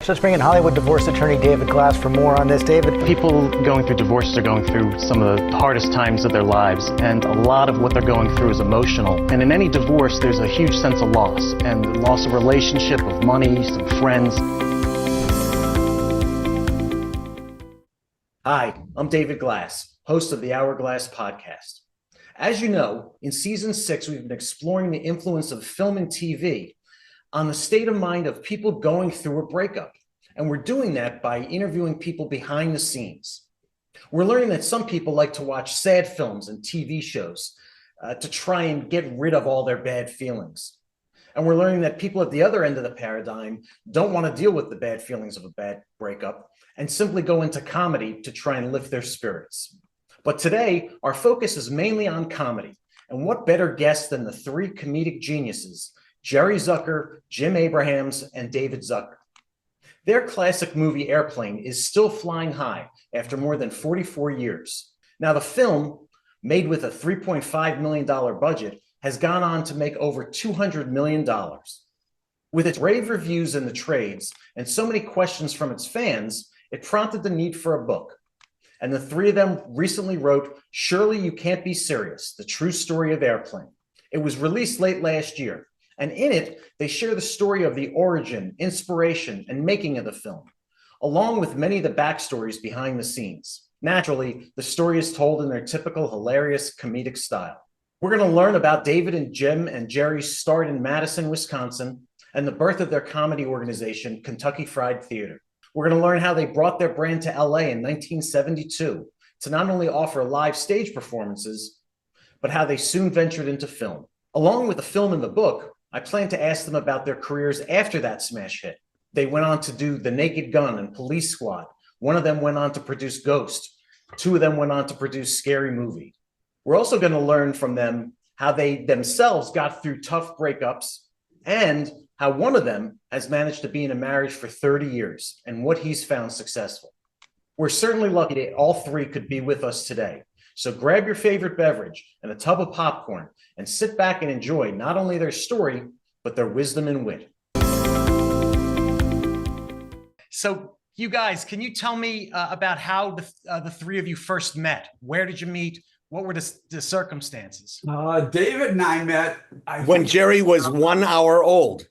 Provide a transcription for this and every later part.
Let's bring in Hollywood divorce attorney David Glass for more on this. David? People going through divorces are going through some of the hardest times of their lives, and a lot of what they're going through is emotional. And in any divorce, there's a huge sense of loss, and loss of relationship, of money, some friends. Hi, I'm David Glass, host of the HourGLASS Podcast. As you know, in season 6, we've been exploring the influence of film and TV on the state of mind of people going through a breakup. And we're doing that by interviewing people behind the scenes. We're learning that some people like to watch sad films and TV shows to try and get rid of all their bad feelings. And we're learning that people at the other end of the paradigm don't want to deal with the bad feelings of a bad breakup and simply go into comedy to try and lift their spirits. But today, our focus is mainly on comedy. And what better guest than the 3 comedic geniuses, Jerry Zucker, Jim Abrahams, and David Zucker. Their classic movie Airplane is still flying high after more than 44 years. Now, the film, made with a $3.5 million budget, has gone on to make over $200 million. With its rave reviews in the trades and so many questions from its fans, it prompted the need for a book. And the 3 of them recently wrote Surely You Can't Be Serious, The True Story of Airplane. It was released late last year. And in it, they share the story of the origin, inspiration, and making of the film, along with many of the backstories behind the scenes. Naturally, the story is told in their typical hilarious comedic style. We're going to learn about David and Jim and Jerry's start in Madison, Wisconsin, and the birth of their comedy organization, Kentucky Fried Theater. We're going to learn how they brought their brand to LA in 1972 to not only offer live stage performances, but how they soon ventured into film. Along with the film and the book, I plan to ask them about their careers after that smash hit. They went on to do The Naked Gun and Police Squad. One of them went on to produce Ghost. 2 of them went on to produce Scary Movie. We're also going to learn from them how they themselves got through tough breakups and how one of them has managed to be in a marriage for 30 years and what he's found successful. We're certainly lucky that all 3 could be with us today. So grab your favorite beverage and a tub of popcorn and sit back and enjoy not only their story, but their wisdom and wit. So you guys, can you tell me about how the 3 of you first met? Where did you meet? What were the circumstances? David and I met when Jerry was 1 hour old.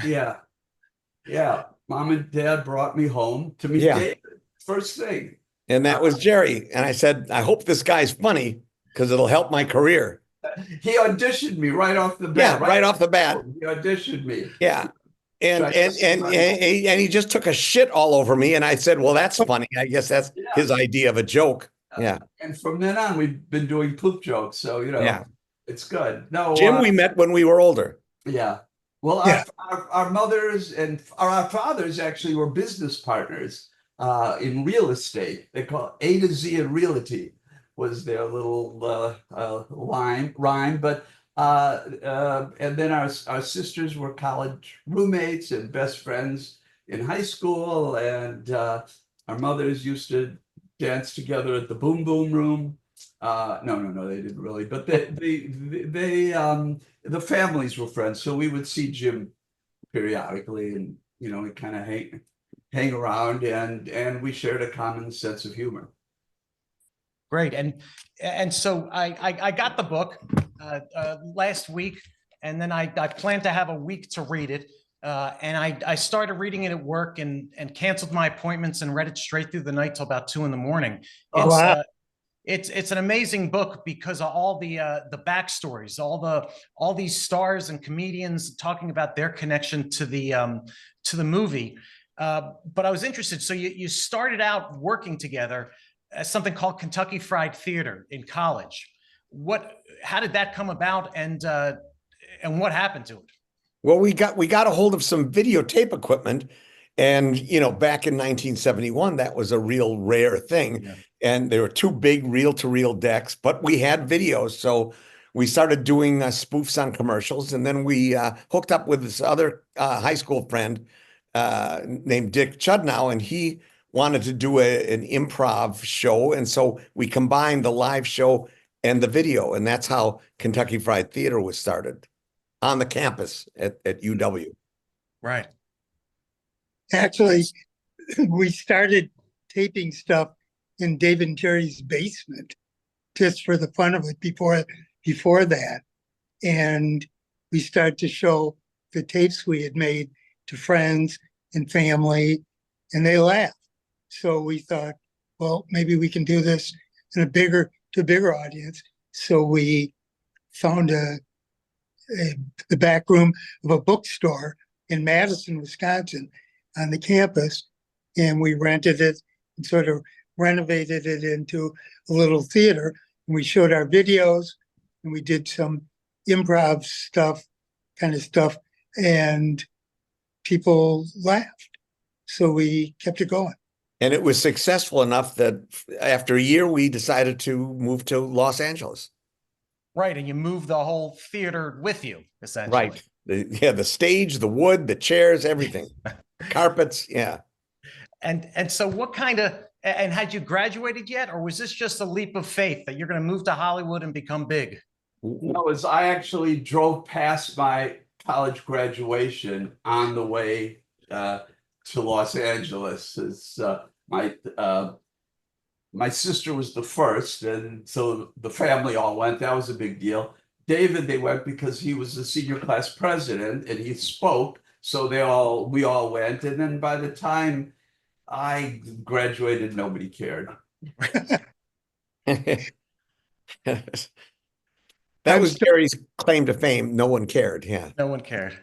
Yeah. Mom and Dad brought me home to meet David. First thing. And that was Jerry. And I said, I hope this guy's funny because it'll help my career. He auditioned me right off the bat. Yeah, right off the bat. He auditioned me. Yeah. And he just took a shit all over me. And I said, well, that's funny. I guess that's his idea of a joke. Yeah. And from then on, we've been doing poop jokes. So, it's good. No, Jim, we met when we were older. Yeah. Well, our mothers and our fathers actually were business partners in real estate. They call it A to Z in Realty was their little rhyme. But and then our sisters were college roommates and best friends in high school. And our mothers used to dance together at the Boom Boom Room. No, they didn't really. But the families were friends, so we would see Jim periodically, and we kind of hang around, and we shared a common sense of humor. Great, and so I got the book last week, and then I planned to have a week to read it. And I started reading it at work and canceled my appointments and read it straight through the night till about 2 a.m. It's an amazing book because of all the backstories, all these stars and comedians talking about their connection to the movie. But I was interested. So you started out working together at something called Kentucky Fried Theater in college. How did that come about, and what happened to it? Well, we got a hold of some videotape equipment, and back in 1971, that was a real rare thing. Yeah. And there were 2 big reel-to-reel decks, but we had videos, so we started doing spoofs on commercials, and then we hooked up with this other high school friend named Dick Chudnow, and he wanted to do an improv show, and so we combined the live show and the video, and that's how Kentucky Fried Theater was started on the campus at UW. Right. Actually, we started taping stuff in David and Jerry's basement just for the fun of it before that. And we started to show the tapes we had made to friends and family, and they laughed. So we thought, well, maybe we can do this in a bigger audience. So we found the back room of a bookstore in Madison, Wisconsin, on the campus, and we rented it and sort of renovated it into a little theater. And we showed our videos, and we did some improv stuff, and people laughed. So we kept it going. And it was successful enough that after a year, we decided to move to Los Angeles. Right, and you moved the whole theater with you, essentially. Right. The stage, the wood, the chairs, everything. Carpets, yeah. And so what kind of, and had you graduated yet, or was this just a leap of faith that you're going to move to Hollywood and become big? No, as I actually drove past my college graduation on the way to Los Angeles. It's my sister was the first, and so the family all went. That was a big deal. David, they went because he was the senior class president and he spoke. So we all went. And then by the time I graduated, nobody cared. That was Jerry's claim to fame. No one cared. Yeah. No one cared.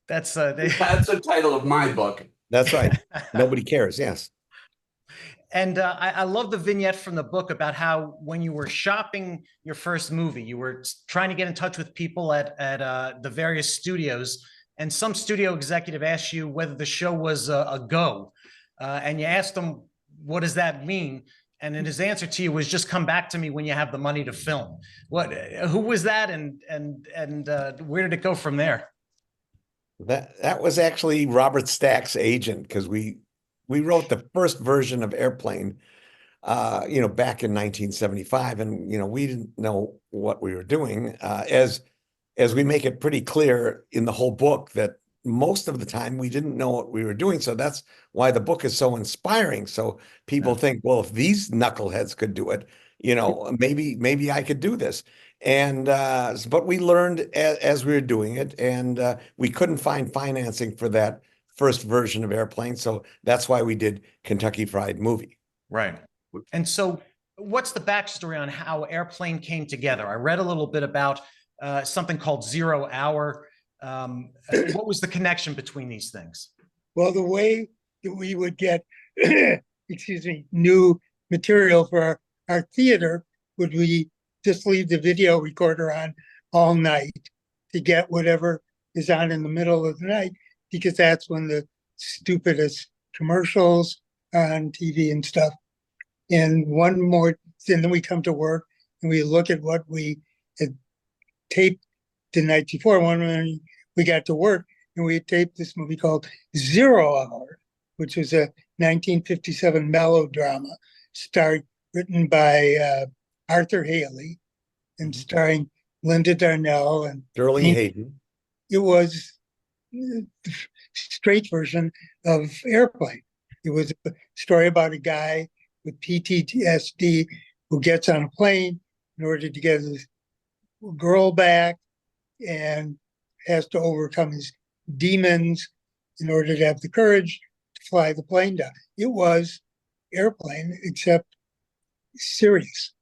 That's the title of my book. That's right. Nobody cares. Yes. And I love the vignette from the book about how when you were shopping your first movie, you were trying to get in touch with people at the various studios, and some studio executive asked you whether the show was a go, and you asked him, what does that mean? And then his answer to you was, just come back to me when you have the money to film. Who was that, and where did it go from there? That was actually Robert Stack's agent, because we wrote the first version of Airplane, back in 1975, and we didn't know what we were doing. As we make it pretty clear in the whole book that most of the time we didn't know what we were doing. So that's why the book is so inspiring. So people think, well, if these knuckleheads could do it, maybe I could do this. And but we learned as we were doing it, and we couldn't find financing for that first version of Airplane. So that's why we did Kentucky Fried Movie. Right. And so what's the backstory on how Airplane came together? I read a little bit about something called 0 Hour. What was the connection between these things? Well, the way that we would get, new material for our theater would we just leave the video recorder on all night to get whatever is on in the middle of the night, because that's when the stupidest commercials are on TV and stuff. And then we come to work and we look at what we had taped the night before. When we got to work, and we had taped this movie called 0 Hour, which was a 1957 melodrama written by Arthur Haley and starring Linda Darnell and Sterling Hayden. It was the straight version of Airplane. It was a story about a guy with PTSD who gets on a plane in order to get his girl back and has to overcome his demons in order to have the courage to fly the plane down. It was Airplane, except serious.